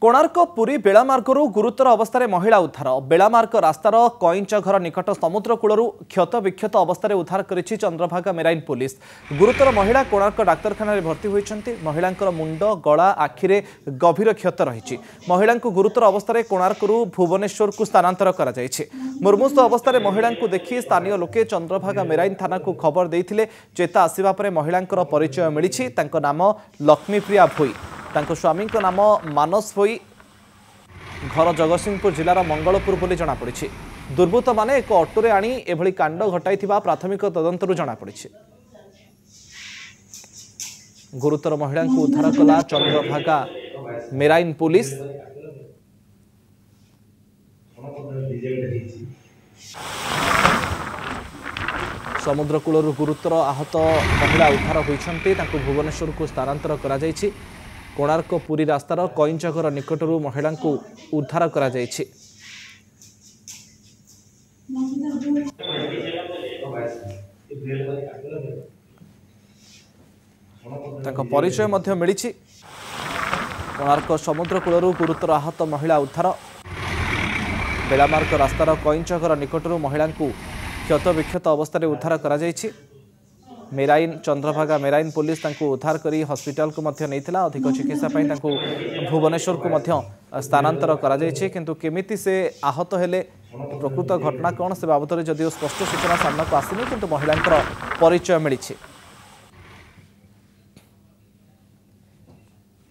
कोणार्क पुरी बेलामार्गरू गुरुतर अवस्था महिला उद्धार बेलामार्ग रास्तार कईंच घर निकट समुद्रकूल क्षत विक्षत अवस्था उद्धार करिछि चंद्रभागा मेराइन पुलिस। गुरुतर महिला कोणार्क डाक्तरखाना भर्ती होइछन्ति। महिलांकर मुंड गला आखिरे गभीर क्षत रही। महिला गुरुतर अवस्था कोणार्करू भुवनेश्वर को स्थानांतर करा जायछि। मुर्मूष अवस्था महिला देखि स्थानीय लोके चंद्रभागा मेराइन थाना को खबर देइथिले। चेता आसिबा परे महिलांकर परिचय मिलिछि। तांको नाम लक्ष्मीप्रिया भोई, तांको स्वामी नाम मानस भोई, घर जगतसिंहपुर जिलार मंगलपुर बोली जनापड़ी। दुर्बृत्त माने एक ऑटोरे आनी एभली कांड घटाई प्राथमिक तदंतरू जनापड़ी। गुरुतर महिला को उद्धार कला चंद्रभागा मेराइन पुलिस। समुद्रकूल गुरुतर आहत महिला उद्धार होइछन्ति। तांको भुवनेश्वर को स्थानांतर करा जायछि। कोणार्क पुरी रास्तार कईंच घर निकटरू महिला को उद्धार करा जायछि। तांको परिचय मध्य मिलिछि। कोणार्क समुद्रकूल गुरुतर आहत महिला उद्धार। बेलामार्ग रास्तार कईंच घर निकटरू महिला को क्षत विक्षत अवस्था उद्धार करा जायछि। मेराइन चंद्रभागा मेराइन पुलिस तांको उद्धार करी हॉस्पिटल को मध्य नैथिला। अधिक चिकित्सा पई तांको भुवनेश्वर को मध्य स्थानांतर करा जायछि। किंतु केमिति से आहत हेले प्रकृत घटना कौन से बाबद जदिओ स्पष्ट सूचना सामना को आसिनी, किंतु महिलांकर परिचय मिलिछि।